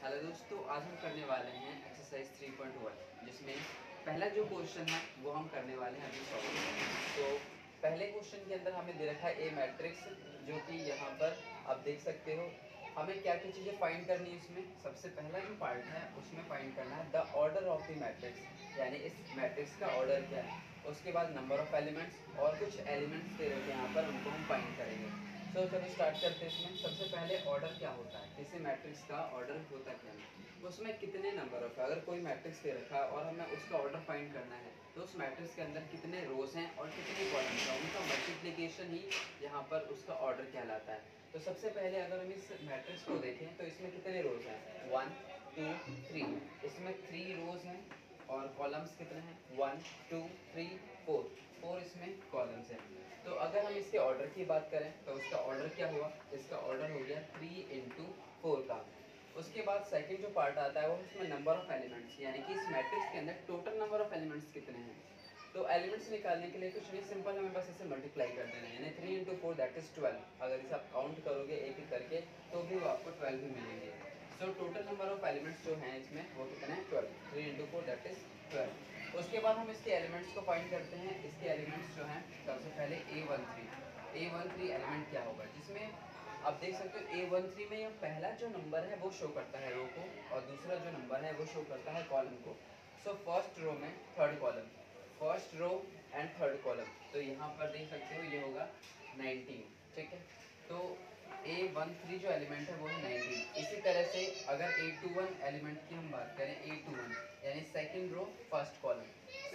Hello दोस्तों, आज हम करने वाले हैं एक्सरसाइज 3.1 जिसमें पहला जो क्वेश्चन है वो हम करने वाले हैं अभी सॉल्व। तो पहले क्वेश्चन के अंदर हमें दे रखा है ए मैट्रिक्स, जो कि यहाँ पर आप देख सकते हो। हमें क्या क्या चीज़ें फाइंड करनी है इसमें। सबसे पहला जो पार्ट है उसमें फाइंड करना है the order of the matrix, यानी इस मैट्रिक्स का ऑर्डर क्या है। उसके बाद नंबर ऑफ एलिमेंट्स और कुछ एलिमेंट्स दे रखे हैं यहाँ पर, उनको हम फाइंड करेंगे। तो चलो स्टार्ट करते हैं। इसमें सबसे पहले ऑर्डर क्या होता है, किसी मैट्रिक्स का ऑर्डर होता क्या है, उसमें कितने नंबर ऑफ, अगर कोई मैट्रिक्स दे रखा है और हमें उसका ऑर्डर फाइंड करना है तो उस मैट्रिक्स के अंदर कितने रोज हैं और कितने कॉलम हैं, उनका मल्टीप्लिकेशन ही यहाँ पर उसका ऑर्डर कहलाता है। तो सबसे पहले अगर हम इस मैट्रिक्स को देखें तो इसमें कितने रोज हैं, 1 2 3। इसमें 3 रोज हैं और कॉलम्स कितने हैं, 1 2 3 4 इसमें कॉलम्स हैं। तो अगर हम इसके ऑर्डर की बात करें तो उसका ऑर्डर क्या हुआ, इसका ऑर्डर हो गया 3 × 4 का। उसके बाद सेकंड जो पार्ट आता है वो इसमें नंबर ऑफ एलिमेंट्स, यानी कि इस मैट्रिक्स के अंदर टोटल नंबर ऑफ एलिमेंट्स कितने हैं। तो एलिमेंट्स निकालने के लिए कुछ नहीं, सिंपल हमें बस इसे मल्टीप्लाई कर देना है, यानी 3 × 4 दैट इज 12। अगर इसे आप काउंट करोगे एक एक करके तो भी वो आपको 12 भी मिलेंगे। So total number of elements जो हैं इसमें वो कितने हैं, 12। 3 × 4 दैट इज 12। उसके बाद हम इसके एलिमेंट्स को फाइंड करते हैं। इसके एलिमेंट्स जो हैं सबसे पहले A13 एलिमेंट क्या होगा, जिसमें आप देख सकते हो A13 में ये पहला जो नंबर है वो शो करता है रो को और दूसरा जो नंबर है वो शो करता है कॉलम को। सो फर्स्ट रो में third column, first row and third column, तो यहाँ पर देख सकते हो ये होगा 19। ठीक है, तो A13 जो एलिमेंट है वो है 19। इसी तरह से अगर A21 एलिमेंट की हम बात करें, A21 यानी second row first column,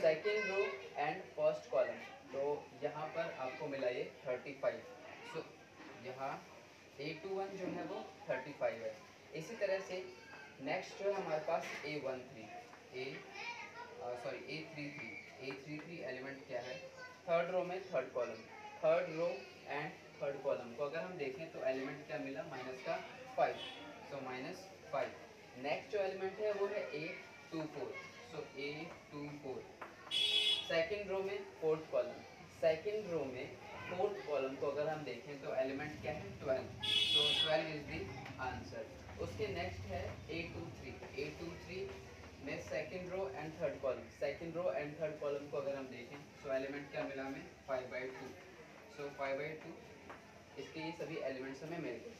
second row and first column, तो यहाँ पर आपको मिला ये 35। सो यहाँ A21 जो है वो 35 है। इसी तरह से नेक्स्ट जो है हमारे पास A33 एलिमेंट क्या है, थर्ड रो में third column, third row and third column को अगर हम देखें तो एलिमेंट क्या मिला, -5। सो -5। नेक्स्ट जो एलिमेंट है वो है A24। सो A24 सेकेंड रो में फोर्थ कॉलम, सेकेंड रो में फोर्थ कॉलम को अगर हम देखें तो एलिमेंट क्या है, 12। तो 12 इज द आंसर। उसके नेक्स्ट है A23 में second row and third column, second row and third column को अगर हम देखें तो एलिमेंट क्या मिला हमें, 5/2। सो 5/2 इसके ये सभी एलिमेंट्स हमें मिल गए।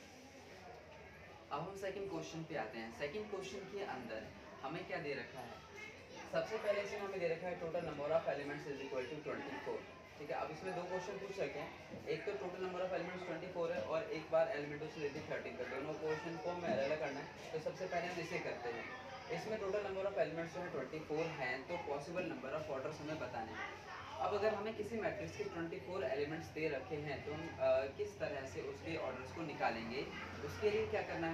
अब हम सेकंड क्वेश्चन पे आते हैं। सेकंड क्वेश्चन के अंदर हमें क्या दे रखा है, सबसे पहले इसमें हमें दे रखा है total number of elements is equal to 24। ठीक है, अब इसमें दो क्वेश्चन पूछ रखे हैं, एक तो टोटल नंबर ऑफ एलिमेंट्स 24 है और एक बार एलिमेंटों से लेकर 13 तक, दोनों क्वेश्चन को हमें अलग करना है। तो सबसे पहले हम इसे करते हैं। इसमें टोटल नंबर ऑफ एलिमेंट्स जो है 24 हैं, तो पॉसिबल नंबर ऑफ ऑर्डर्स हमें बताने हैं। अब अगर हमें किसी मैट्रिक्स के 24 एलिमेंट्स दे रखे हैं तो हम किस तरह से उसके ऑर्डर्स को निकालेंगे, उसके लिए क्या करना है,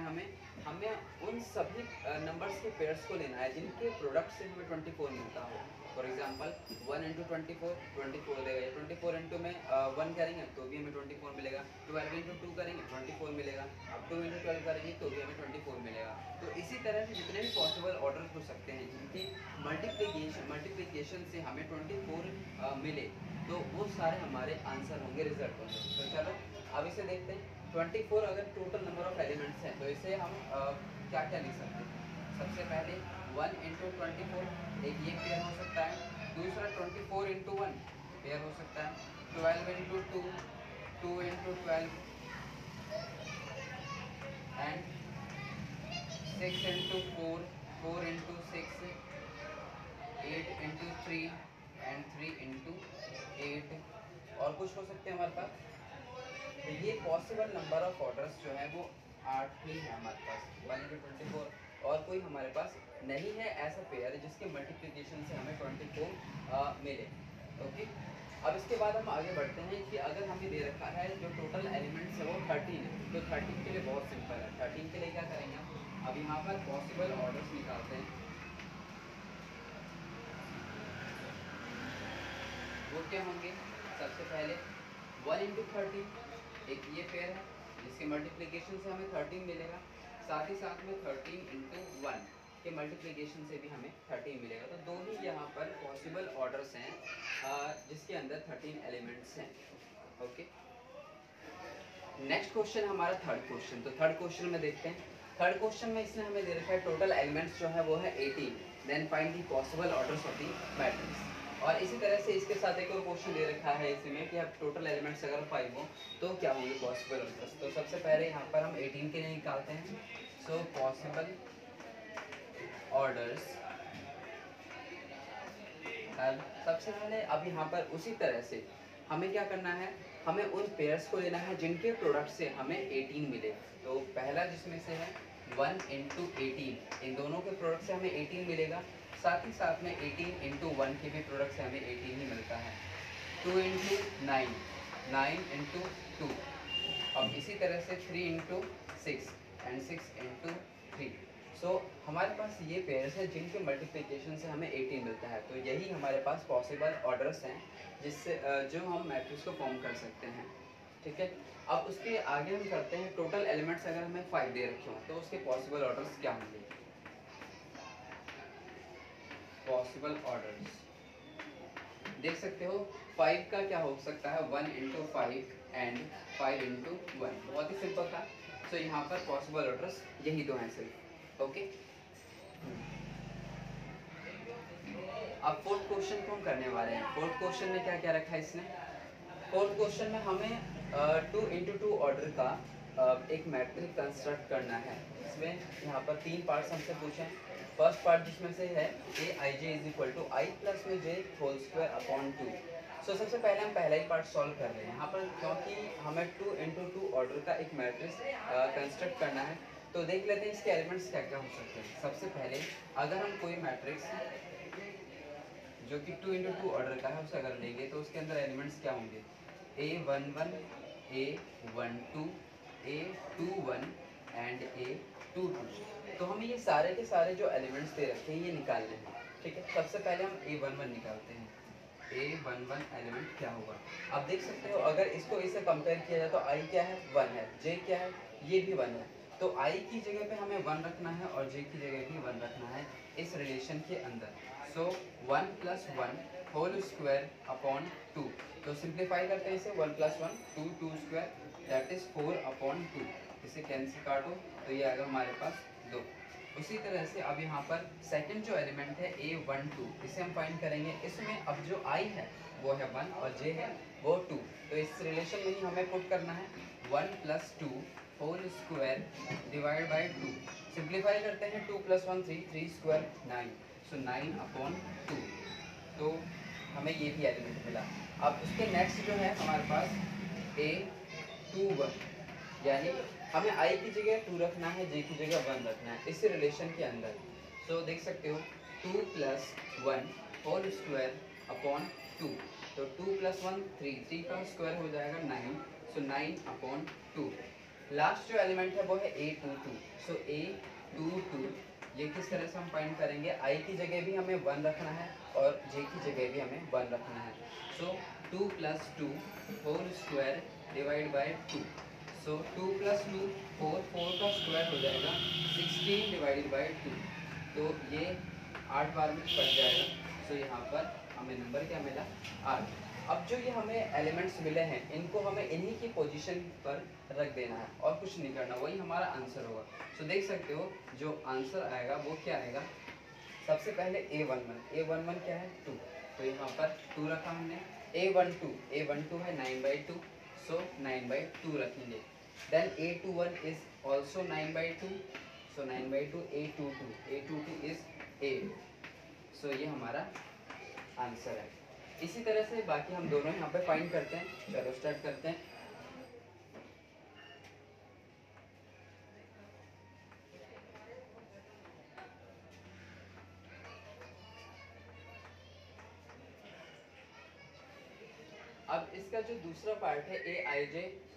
हमें उन सभी नंबर्स के पेयर्स को लेना है जिनके प्रोडक्ट से हमें 24 मिलता हो। फॉर एग्जांपल 1 × 24 देगा, 24 इंटू में 1 करेंगे तो भी हमें 24 मिलेगा, 12 × 2 करेंगे 24 मिलेगा, अब 2 × 12 करेंगे तो भी हमें 24 मिलेगा। तो इसी तरह से जितने भी पॉसिबल ऑर्डर हो सकते हैं जिनकी मल्टीप्लिकेशन से हमें 24 मिले, तो वो सारे हमारे आंसर होंगे, रिजल्ट होंगे। तो चलो अब इसे देखते हैं। 24 अगर टोटल नंबर ऑफ एलिमेंट्स हैं तो इसे हम क्या क्या लिख सकते हैं। सबसे पहले 1 × 24 एक ये पेयर हो सकता है, दूसरा 24 × 1 पेयर हो सकता है, 12 × 2 2 × 12 एंड 6 × 4 4 × 6, 8 × 3 एंड 3 × 8 और कुछ हो सकते हैं हमारे पास। तो ये पॉसिबल नंबर ऑफ ऑर्डर्स जो है वो 8 ही है हमारे पास, 1 × 24 और कोई हमारे पास नहीं है ऐसा पेयर जिसके मल्टीप्लिकेशन से हमें 24 मिले। ओके, अब इसके बाद हम आगे बढ़ते हैं कि अगर हमें दे रखा है जो टोटल एलिमेंट्स है वो 13 है, तो 13 के लिए बहुत सिंपल है। 13 के लिए क्या करेंगे हम, अब यहाँ पर पॉसिबल ऑर्डर्स निकालते हैं। वो क्या होंगे, सबसे पहले 1 × 13 एक ये पेयर है जिसके मल्टीप्लिकेशन से हमें 13 मिलेगा, साथ ही साथ में 13 × 1 के मल्टीप्लिकेशन से भी हमें 13 मिलेगा। तो दो ही यहाँ पर पॉसिबल ऑर्डर्स हैं जिसके अंदर 13 एलिमेंट्स हैं। ओके, नेक्स्ट क्वेश्चन हमारा थर्ड क्वेश्चन। तो थर्ड क्वेश्चन में देखते हैं। थर्ड क्वेश्चन में इसने हमें दे रखा है टोटल एलिमेंट्स जो है वो है 18, then find the possible orders of the matrix. और इसी तरह से इसके साथ एक और क्वेश्चन दे रखा है इसमें कि अब टोटल एलिमेंट्स अगर 5 हो तो क्या होंगे पॉसिबल ऑर्डर्स। तो सबसे पहले यहाँ पर हम 18 के लिए निकालते हैं। सो पॉसिबल ऑर्डर्स, सबसे पहले अब यहाँ पर उसी तरह से हमें क्या करना है, हमें उन पेयर्स को लेना है जिनके प्रोडक्ट से हमें 18 मिले। तो पहला जिसमें से है 1 इंटू 18, इन दोनों के प्रोडक्ट से हमें 18 मिलेगा। साथ ही साथ में 18 इंटू 1 के भी प्रोडक्ट से हमें 18 ही मिलता है। 2 इंटू 9, 9 इंटू 2, अब इसी तरह से 3 इंटू 6 एंड 6 इंटू 3। सो हमारे पास ये पेयर्स हैं जिनके मल्टीप्लिकेशन से हमें 18 मिलता है। तो यही हमारे पास पॉसिबल ऑर्डर्स हैं जिससे जो हम मैट्रिक्स को फॉर्म कर सकते हैं। ठीक है, अब उसके आगे हम करते हैं टोटल एलिमेंट्स अगर हमें 5 दे रखे हों तो उसके पॉसिबल ऑर्डर्स क्या होंगे। पॉसिबल ऑर्डर्स देख सकते हो 5 का क्या हो सकता है, 1 इंटू 5 एंड 5 इंटू 1, बहुत ही सिंपल था। सो यहाँ पर पॉसिबल ऑर्डर्स यही दो हैं सिर्फ। ओके, अब फोर्थ क्वेश्चन को हम करने वाले हैं। फोर्थ क्वेश्चन में क्या क्या रखा है इसने, फोर्थ क्वेश्चन में हमें 2 इंटू 2 ऑर्डर का एक मैट्रिक्स कंस्ट्रक्ट करना है। इसमें यहाँ पर 3 पार्ट्स हमसे पूछे हैं। फर्स्ट पार्ट जिसमें से है A I J is equal to I plus में J whole square upon 2। So सबसे पहले हम पहला ही पार्ट सॉल्व कर रहे हैं यहाँ पर, क्योंकि हमें 2 इंटू 2 ऑर्डर का एक मैट्रिक्स कंस्ट्रक्ट करना है। तो देख लेते हैं इसके एलिमेंट्स क्या क्या हो सकते हैं। सबसे पहले अगर हम कोई मैट्रिक्स जो कि 2 इंटू 2 ऑर्डर का है उसे अगर लेंगे तो उसके अंदर एलिमेंट्स क्या होंगे, A11, A12, A21 and A22। तो हमें ये सारे के सारे जो एलिमेंट्स दे रखे हैं ये निकालने हैं। ठीक है, सबसे पहले हम A11 निकालते हैं। A11 एलिमेंट क्या होगा, आप देख सकते हो अगर इसको इसे कंपेयर किया जाए तो I क्या है, 1 है, J क्या है, ये भी 1 है। तो I की जगह पे हमें 1 रखना है और J की जगह भी 1 रखना है इस रिलेशन के अंदर। सो 1 प्लस 1 होल स्क्वायर अपॉन 2। तो सिंप्लीफाई करते हैं इसे, 1 plus 1 2, 2 square that is 4 upon 2। इसे कैंसिल काटो तो ये आएगा हमारे पास 2। उसी तरह से अब यहाँ पर सेकंड जो एलिमेंट है A12, इसे हम फाइंड करेंगे। इसमें अब जो I है वो है 1 और J है वो 2। तो इस रिलेशन में ही हमें पुट करना है 1 plus 2 whole square divide by 2। Simplify करते हैं 2 प्लस 1 3, 3 स्क्वायर 9, सो 9 अपॉन 2। तो हमें ये भी एलिमेंट मिला। अब उसके नेक्स्ट जो है हमारे पास A21, यानी हमें I की जगह 2 रखना है, J की जगह 1 रखना है इस रिलेशन के अंदर। सो देख सकते हो 2 प्लस 1 होल स्क्वायर अपॉन 2। तो 2 प्लस 1 3, 3 का स्क्वायर हो जाएगा 9, सो 9 अपॉन 2। लास्ट जो एलिमेंट है वो है A22। सो A22 ये किस तरह से हम फाइंड करेंगे, I की जगह भी हमें 1 रखना है और J की जगह भी हमें 1 रखना है। So 2 plus 2 whole square divide by 2। So 2 plus 2 4, 4 का स्क्वायर हो जाएगा 16 डिवाइडेड बाय 2। तो ये 8 बार में कट जाएगा। सो यहाँ पर हमें नंबर क्या मिला, 8। अब जो ये हमें एलिमेंट्स मिले हैं इनको हमें इन्हीं की पोजीशन पर रख देना है और कुछ नहीं करना, वही हमारा आंसर होगा। सो देख सकते हो जो आंसर आएगा वो क्या आएगा, सबसे पहले A11 क्या है 2, तो यहाँ पर 2 रखा हमने। A12 है 9/2, सो 9/2 रखेंगे। Then A21 is also 9/2, so 9/2। A22 is 8, so ये हमारा आंसर है। इसी तरह से बाकी हम दोनों यहाँ पे फाइंड करते हैं। चलो स्टार्ट करते हैं। अब इसका जो दूसरा पार्ट है A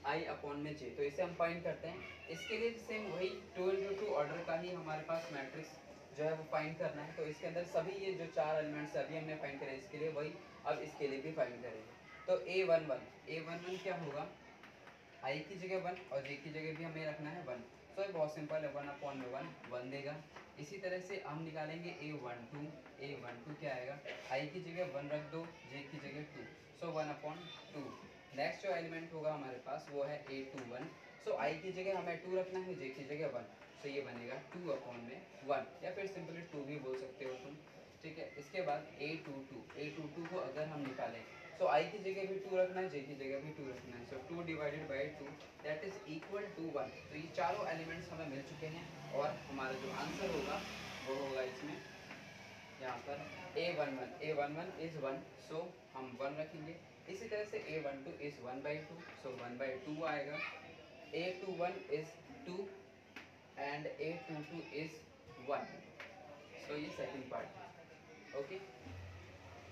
I अपॉन में J, तो इसे हम फाइंड करते हैं। इसके लिए सेम वही 2 इंटू 2 ऑर्डर का ही हमारे पास मैट्रिक्स जो है वो फाइंड करना है। तो इसके अंदर सभी ये जो 4 एलिमेंट्स अभी हमने फाइंड करे इसके लिए वही अब इसके लिए भी फाइंड करेंगे। तो A11 क्या होगा, I की जगह 1 और J की जगह भी हमें रखना है 1। सो ये बहुत सिंपल है, 1 अपॉन में 1 देगा। इसी तरह से हम निकालेंगे A12 क्या आएगा, I की जगह 1 रख दो, J की जगह 2, सो 1 अपॉन 2। नेक्स्ट जो एलिमेंट होगा हमारे पास वो है A21। सो I की जगह हमें 2 रखना है, J की जगह 1, तो ये बनेगा 2/1 या फिर सिंपली 2 भी बोल सकते हो तुम, ठीक है। इसके बाद a22 को अगर हम निकालें तो i की जगह भी 2 रखना है, j की जगह भी 2 रखना है। So 2 divided by 2 that is equal to 1। तो ये चारों एलिमेंट्स हमें मिल चुके हैं और हमारा जो आंसर होगा वो होगा इसमें यहाँ पर a11 इज 1, सो हम 1 रखेंगे। इसी तरह से a12 इज 1/2, सो 1/2 आएगा। a21 is 2 and a22 is 1, सो ये सेकंड पार्ट है, ओके।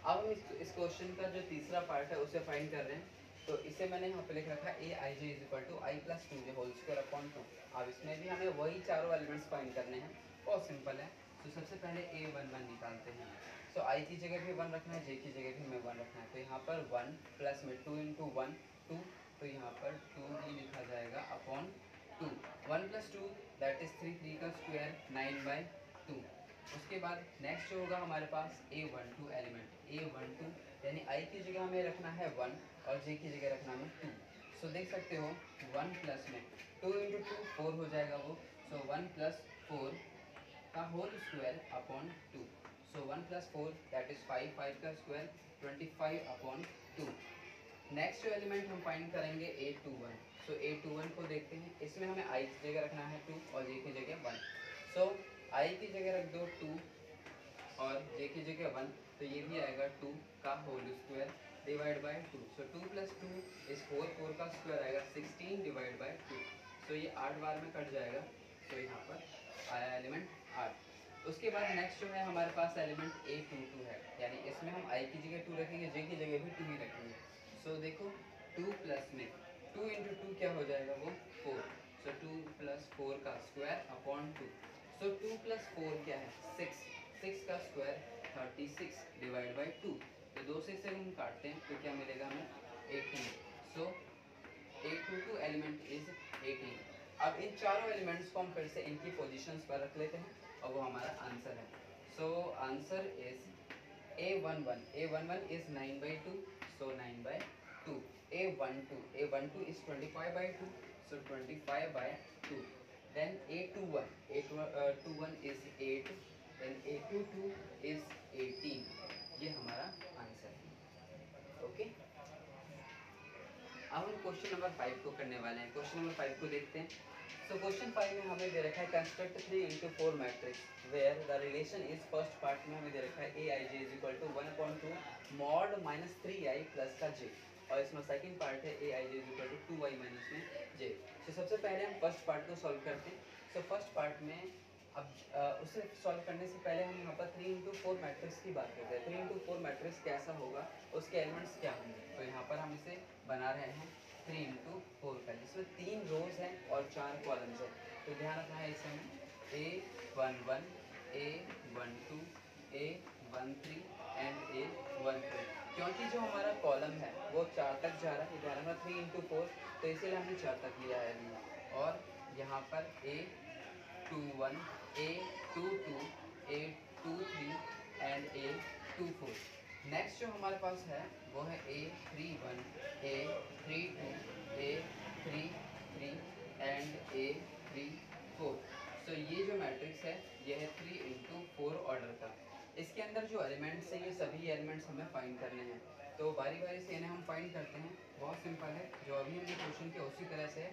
अब हम इस क्वेश्चन का जो तीसरा पार्ट है उसे फाइंड कर रहे हैं। तो इसे मैंने यहाँ पे लिख रखा है ai j = i + 2j whole square upon 2। अब इसमें भी हमें वही चारों एलिमेंट्स फाइंड करने हैं, बहुत सिंपल है। तो सबसे पहले a11 निकालते हैं। सो i की जगह भी 1 रखना है, j की जगह भी हमें 1 रखना है। तो यहाँ पर 1 प्लस में 2 × 1 2, तो यहाँ पर 2 ही लिखा जाएगा अपॉन 2। 1 + 2 दैट इज 3, 3 का स्क्वायर 9/2। उसके बाद नेक्स्ट जो होगा हमारे पास a12 एलिमेंट, a12 यानी i की जगह हमें रखना है 1 और j की जगह रखना है 2। सो देख सकते हो 1 प्लस में 2 × 2 4 हो जाएगा वो। सो 1 + 4 का whole square upon 2। So 1 + 4 that is 5, 5 का स्क्वायर 25/2। नेक्स्ट जो एलिमेंट हम फाइंड करेंगे a21। सो a21 को देखते हैं। इसमें हमें i की जगह रखना है 2 और j की जगह 1। सो i की जगह रख दो 2 और j की जगह 1, तो ये भी आएगा 2 का whole square divide by 2। So 2 + 2 is 4, 4 का स्क्वायर आएगा 16 डिवाइड बाय 2। सो ये 8 बार में कट जाएगा। तो यहाँ पर आया एलिमेंट 8। उसके बाद नेक्स्ट जो है हमारे पास एलिमेंट a22 है, यानी इसमें हम i की जगह 2 रखेंगे, j की जगह भी 2 ही रखेंगे। सो देखो 2 प्लस में 2 × 2 क्या हो जाएगा वो 4। सो 2 + 4 का स्क्वायर अपॉन 2। सो 2 + 4 क्या है 6, 6 का स्क्वायर 36 डिवाइड बाई 2। तो 2 से इसे हम काटते हैं तो क्या मिलेगा हमें 18। सो a22 एलिमेंट इज 18। अब इन चारों एलिमेंट्स को हम फिर से इनकी पोजीशंस पर रख लेते हैं और वो हमारा आंसर है। So answer is a11 is 9/2, so 9/2। a12 is 25/2, so 25/2। then a21 is 8, then a22 is 18। ये हमारा आंसर है, ओके। अब हम क्वेश्चन नंबर 5 को करने वाले हैं। क्वेश्चन नंबर 5 को देखते हैं। सो क्वेश्चन 5 में हमें दे रखा है construct 3 × 4 matrix where the relation is, first part में हमें दे रखा है aij = 1/2 mod -3i प्लस का j, और इसमें सेकंड पार्ट है aij = 2i - j। तो सबसे पहले हम फर्स्ट पार्ट को सॉल्व करते हैं। सो फर्स्ट पार्ट में अब उसे सॉल्व करने से पहले हम यहाँ पर 3 × 4 मैट्रिक्स की बात करते हैं। 3 × 4 मैट्रिक्स कैसा होगा, उसके एलिमेंट्स क्या होंगे। तो यहाँ पर हम इसे बना रहे हैं 3 × 4 का, जिसमें 3 रोज हैं और 4 कॉलम्स हैं। तो ध्यान रखना है इसमें a11 a12 a13 and a13, क्योंकि जो हमारा कॉलम है वो 4 तक जा रहा है। ध्यान रखना 3 × 4, तो इसीलिए हमने 4 तक लिया है अभी। और यहाँ पर a21 a22 a23 and a24। Next जो हमारे पास है वो है a31 a32 a33 and a34। सो ये जो मैट्रिक्स है ये है 3 × 4 ऑर्डर का। इसके अंदर जो एलिमेंट्स हैं ये सभी एलिमेंट्स हमें फाइंड करने हैं। तो बारी बारी से इन्हें हम फाइंड करते हैं। बहुत सिंपल है, जो अभी हमने क्वेश्चन किया उसी तरह से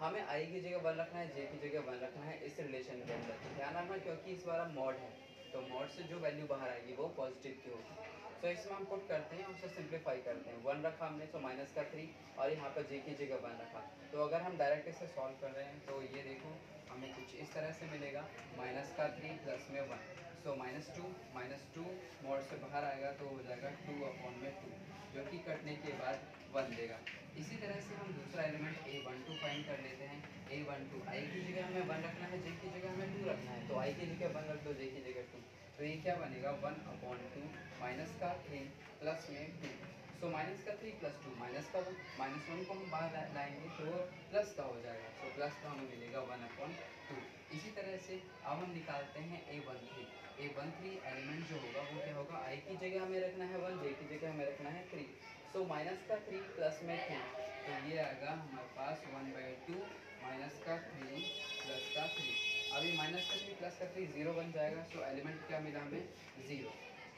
हमें i की जगह 1 रखना है, j की जगह 1 रखना है इस रिलेशन के अंदर। ध्यान रखना क्योंकि इस बार मॉड है, तो मॉड से जो वैल्यू बाहर आएगी वो पॉजिटिव की होगी। तो इसमें हम पुट करते हैं, उसे सिंप्लीफाई करते हैं। 1 रखा हमने तो -3 और यहाँ पर j की जगह 1 रखा। तो अगर हम डायरेक्ट इसे सॉल्व कर रहे हैं तो ये देखो हमें कुछ इस तरह से मिलेगा -3 प्लस में 1। सो -2 मॉड से बाहर आएगा तो हो जाएगा 2/2, जो कि कटने के बाद 1 देगा। इसी तरह से हम दूसरा एलिमेंट a12 फाइंड कर लेते हैं। a12 i की जगह हमें 1 रखना है, j की जगह हमें 2 रखना है। तो i की जगह 1 रख दो, j की जगह 2। तो ये क्या बनेगा 1/2 -3 प्लस में 2। सो -3 + 2 -1 को हम बाहर लाएंगे तो प्लस का हो जाएगा। तो प्लस का हमें मिलेगा 1/2। इसी तरह से अब हम निकालते हैं a13 एलिमेंट जो होगा वो क्या होगा, i की जगह हमें रखना है 1, j की जगह हमें रखना है 3। सो -3 प्लस में 3, तो ये आएगा हमारे पास 1/2 -3 प्लस का 3। अभी माइनस का 3 प्लस का 3 0 बन जाएगा। सो एलिमेंट क्या मिला हमें 0।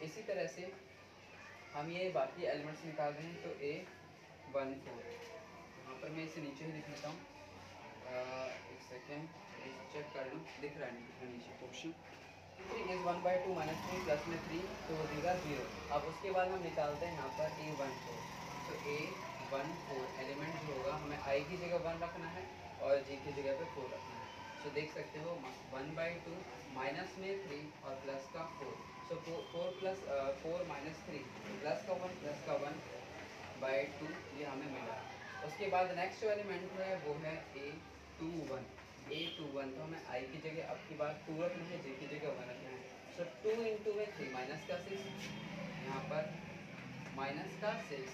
इसी तरह से हम ये बाकी एलिमेंट्स निकाल रहे हैं। तो A14 यहाँ पर मैं इसे नीचे ही लिख लेता हूँ। एक सेकेंड चेक कर लूँ, दिख रहा है नीचे क्वेश्चन। 3 इज़ 1/2 माइनस 3 प्लस में 3 तो वो देगा 0। अब उसके बाद हम निकालते हैं यहाँ पर A14। तो A14 एलिमेंट जो होगा हमें I की जगह 1 रखना है और J की जगह पे 4 रखना है। सो देख सकते हो 1/2 माइनस में 3 और प्लस का 4। सो 4 माइनस 3 प्लस का 1 1/2 ये हमें मिला। उसके बाद नेक्स्ट जो एलिमेंट है वो है A21। तो हमें I की जगह अब की बार 2 रखना है, J की जगह 1 रखना है। सो 2 इंटू में 3 माइनस का 6, यहाँ पर माइनस का 6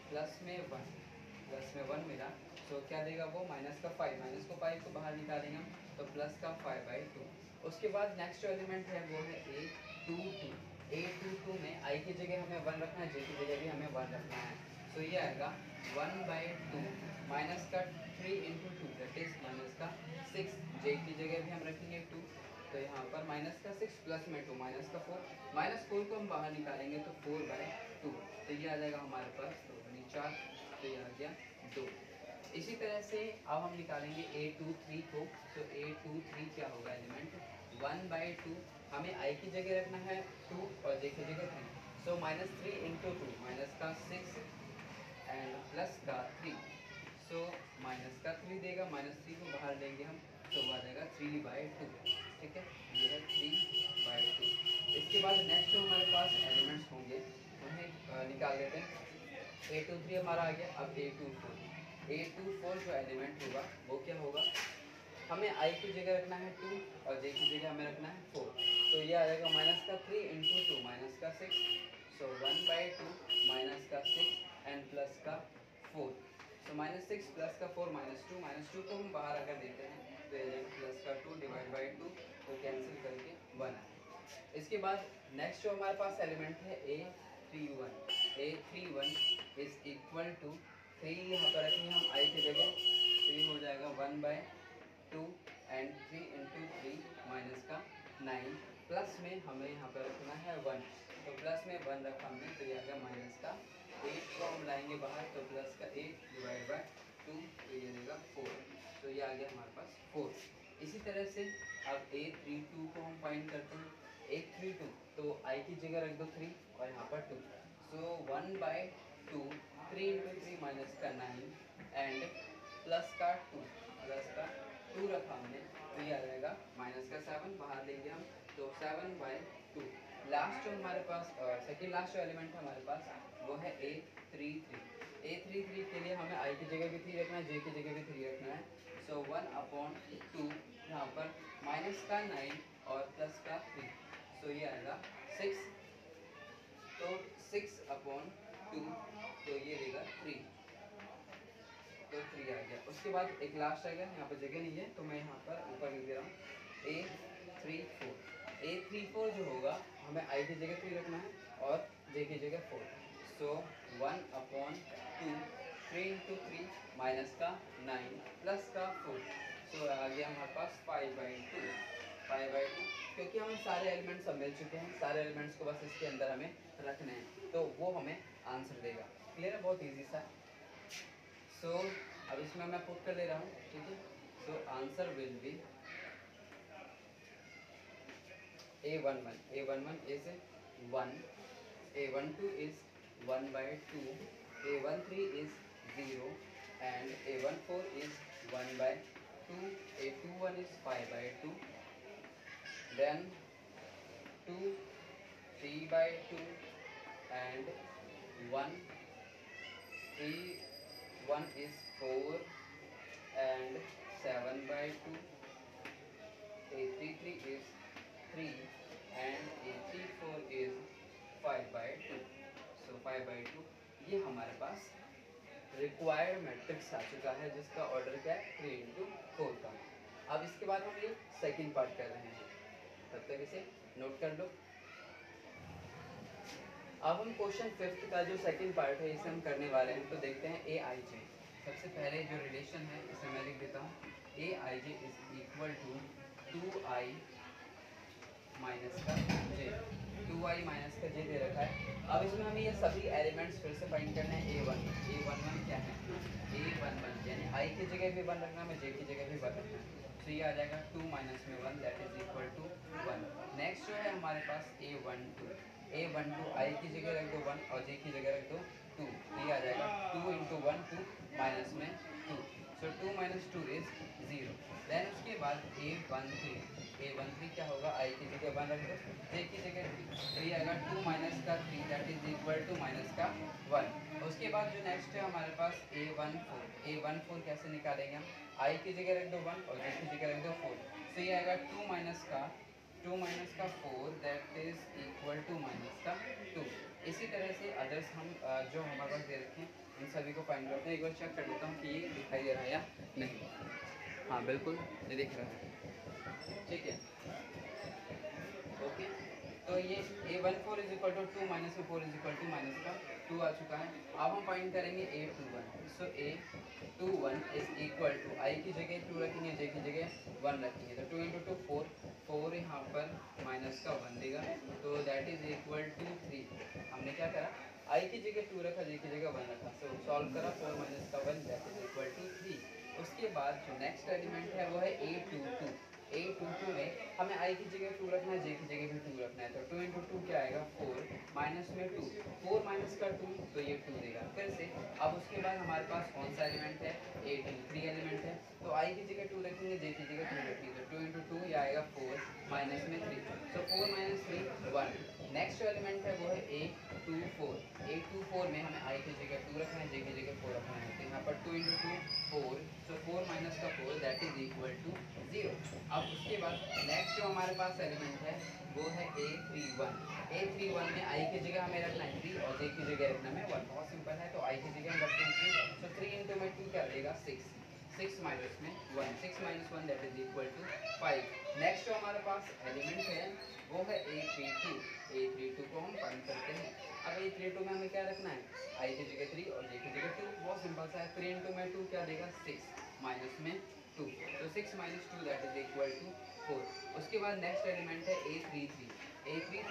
प्लस में 1 मिला। सो क्या देगा वो माइनस का 5, माइनस को 5 को बाहर निकालेंगे हम तो प्लस का 5/2। उसके बाद नेक्स्ट जो एलिमेंट है वो है A22 में I की जगह हमें 1 रखना है, J की जगह भी हमें 1 रखना है। सो ये आएगा 1/2 माइनस का 3 इंटू 2 दैट इज माइनस का 6। J की जगह भी हम रखेंगे 2 तो यहाँ पर माइनस का 6 प्लस में 2 माइनस का 4। माइनस 4 को हम बाहर निकालेंगे तो 4/2 तो ये आ जाएगा हमारे पास 2 बनी 4 तो ये आ गया 2। इसी तरह से अब हम निकालेंगे A23 को। तो A23 क्या होगा एलिमेंट 1/2 हमें I की जगह रखना है 2 और J की जगह 3। सो माइनस 3 इंटू 2 माइनस का 6 एंड प्लस का 3। सो माइनस का 3 देगा, माइनस 3 को बाहर लेंगे हम तो आ जाएगा 3/2। ठीक है, ये है 3/2। इसके बाद नेक्स्ट जो हमारे पास एलिमेंट्स होंगे उन्हें निकाल लेते हैं। A23 हमारा आ गया। अब A24 जो एलिमेंट होगा वो क्या होगा, हमें I की जगह रखना है 2 और J की जगह हमें रखना है 4। तो ये आ जाएगा माइनस का 3 इंटू 2 माइनस का 6। सो 1/2 माइनस का 6 एंड प्लस का 4। सो माइनस 6 प्लस का 4 -2 को हम बाहर अगर देते हैं तो ये जाएगा प्लस का 2 डिवाइड बाई 2 तो कैंसिल करके 1। इसके बाद नेक्स्ट जो हमारे पास एलिमेंट है A31 इज इक्वल टू 3 यहाँ पर रखेंगे हम I की जगह 3 हो जाएगा 1/2 एंड 3 इंटू 3 माइनस का 9 प्लस में हमें यहाँ पर रखना है 1 तो प्लस में 1 रखा हमने तो ये आ गया माइनस का 8 को हम लाएंगे बाहर तो प्लस का 8 डिवाइड बाय 2 तो ये देगा 4। तो ये आ गया हमारे पास 4। इसी तरह से अब A32 को हम फाइंड करते हैं। A32 तो I की जगह रख दो 3 और यहाँ पर 2। सो 1/2 3 इंटू 3 माइनस का 9 एंड प्लस का 2 रखा हमने तो ये आ जाएगा माइनस का 7 बाहर लेंगे हम तो 7/2। लास्ट जो हमारे पास सेकेंड लास्ट जो एलिमेंट है हमारे पास वो है A33 के लिए हमें I की जगह भी 3 रखना है, J की जगह भी 3 रखना है। सो 1/2 यहाँ पर माइनस का 9 और प्लस का 3 सो ये आएगा 6 तो 6/2 तो ये देगा 3 तो 3 आ गया। उसके बाद एक लास्ट आ गया, यहाँ पर जगह नहीं है तो मैं यहाँ पर ऊपर लिख दे रहा हूँ A34 जो होगा हमें I की जगह 3 रखना है और J की जगह 4। सो 1/2 3 इंटू 3 माइनस का 9 प्लस का 4 सो आ गया हमारे पास 5/2 क्योंकि हमें सारे एलिमेंट्स सब मिल चुके हैं, सारे एलिमेंट्स को बस इसके अंदर हमें रखने हैं तो वो हमें आंसर देगा। क्लियर है, बहुत इजी सा। सो अब इसमें मैं पुट कर ले रहा हूँ। ठीक है, so answer will be A11 is 1, A12 is 1/2, A13 is 0 and A14 is 1/2, A21 is 5/2, then 2 3/2 and 1 is 4 and 7/2, A33 is 3 and A34 is 5/2। सो 5/2 ये हमारे पास रिक्वायर्ड मैट्रिक्स आ चुका है जिसका ऑर्डर क्या है 3 इंटू 4 का। अब इसके बाद हम ये सेकंड पार्ट कर रहे हैं, तब तक इसे नोट कर लो। अब हम क्वेश्चन 5th का जो सेकंड पार्ट है इसे हम करने वाले हैं। तो देखते हैं सबसे पहले जो रिलेशन है इसे मैं लिख देता हूँ। AIJ is equal to 2i minus का j, 2i माइनस का j दे रखा है। अब इसमें हमें ये सभी एलिमेंट्स फिर से फाइंड करने हैं। a11 क्या है, a11 यानी i की जगह भी 1 रखना है, j की जगह भी 1 रखना है। तो ये आ जाएगा 2 माइनस में 1 that is equal to 1। Next जो है हमारे पास a12 i की जगह रख दो 1 और j की जगह रख दो 2। ये आ जाएगा 2 इंटू 1 2 माइनस में 2, सो 2 माइनस 2 इज 0। देन उसके बाद a13 क्या होगा, i की जगह 1 रख दो, j की जगह 3। तो ये आएगा 2 माइनस का 3 that is equal to minus का 1। उसके बाद जो नेक्स्ट है हमारे पास a14 कैसे निकालेंगे हम, i की जगह रख दो 1 और j की जगह रख दो 4। तो ये आएगा 2 माइनस का 4 that is equal to minus का 2। इसी तरह से अदर्स हम जो हमारे पास दे रखे हैं इन सभी को फाइंड करते हैं। एक बार चेक कर लेता हूँ कि ये दिखाई दे रहा है या नहीं। हाँ बिल्कुल ये दिख रहा है, ठीक है ओके। तो ये a14 is equal to 2 minus में 4 इज इक्वल टू माइनस का 2 आ चुका है। अब हम फाइंड करेंगे a21। So a21 is equal to i की जगह 2 रखेंगे, j की जगह 1 रखेंगे, तो 2 इंटू 2 4 यहाँ पर माइनस का 1 देगा, तो दैट इज इक्वल टू 3। हमने क्या करा, i की जगह 2 रखा, j की जगह 1 रखा, सो सॉल्व करा 4 माइनस का 1 दैट इज इक्वल टू 3। उसके बाद जो नेक्स्ट एलिमेंट है वो है a22 में हमें i की जगह 2 रखना है, j की जगह भी 2 रखना है, तो 2 इंटू 2 क्या आएगा 4 माइनस में 2, 4 माइनस का 2 तो ये 2 देगा फिर से। अब उसके बाद हमारे पास कौन सा एलिमेंट है, a23 एलिमेंट है, तो i की जगह 2 रखेंगे, j की जगह 2 रखेंगे, तो 2 इंटू 2 ये आएगा 4 माइनस में 3, सो 4 माइनस 3 1। नेक्स्ट जो एलिमेंट है वो है a24 में हमें i की जगह 2 रखना है, j की जगह 4 रखना है, तो यहाँ पर 2 इंटू 2 4, सो 4 माइनस का 4 दैट इज इक्वल टू 0। अब उसके बाद नेक्स्ट जो हमारे पास एलिमेंट है वो है a31 में i की जगह हमें रखना है 3 और j की जगह रखना है 1। बहुत सिंपल है, तो i की जगह हम रखते हैं 3, सो 3 इंटू में 2 क्या देगा 6, 6 माइनस में 1, 6 minus 1 that is equal to 5। Next जो हमारे पास एलिमेंट है वो है a32 को हम फाइंड करते हैं। अब a32 में हमें क्या रखना है, i की जगह 3 और j की जगह 2, बहुत सिंपल सा है, 3 इंटू में 2 क्या देगा 6 माइनस में 2, तो 6 minus 2 that is equal to 4। उसके बाद नेक्स्ट एलिमेंट है a33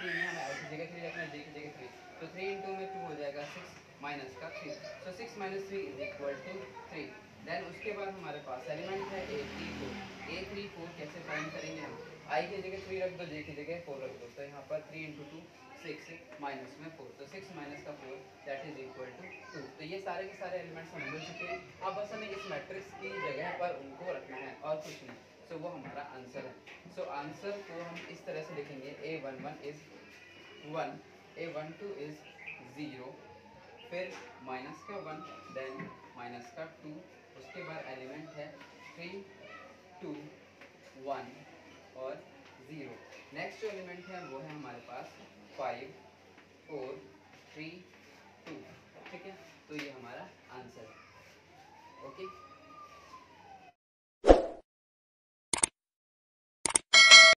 में हमें i की जगह 3 रखना है, j की जगह 3, तो 3 इंटू में 2 हो जाएगा 6 माइनस का 3, so 6 minus 3 is equal to 3। Then उसके बाद हमारे पास एलिमेंट है a34 कैसे फाइंड करेंगे हम, i की जगह 3 रख दो, j की जगह 4 रख दो, तो यहाँ पर 3 इंटू 2 6 माइनस में 4, तो 6 माइनस का 4 दैट इज इक्वल टू 2। तो ये सारे के सारे एलिमेंट्स हम मिल चुके हैं। अब बस हमें इस मैट्रिक्स की जगह पर उनको रखना है और कुछ नहीं, सो वो हमारा आंसर है। सो आंसर को हम इस तरह से लिखेंगे, a11 इज 1, a12 इज 0, फिर माइनस का 1, देन माइनस का 2, उसके बाद एलिमेंट है 3 2 1 और 0। नेक्स्ट जो एलिमेंट है वो है हमारे पास 5 4 3 2, ठीक है, तो ये हमारा आंसर है ओके।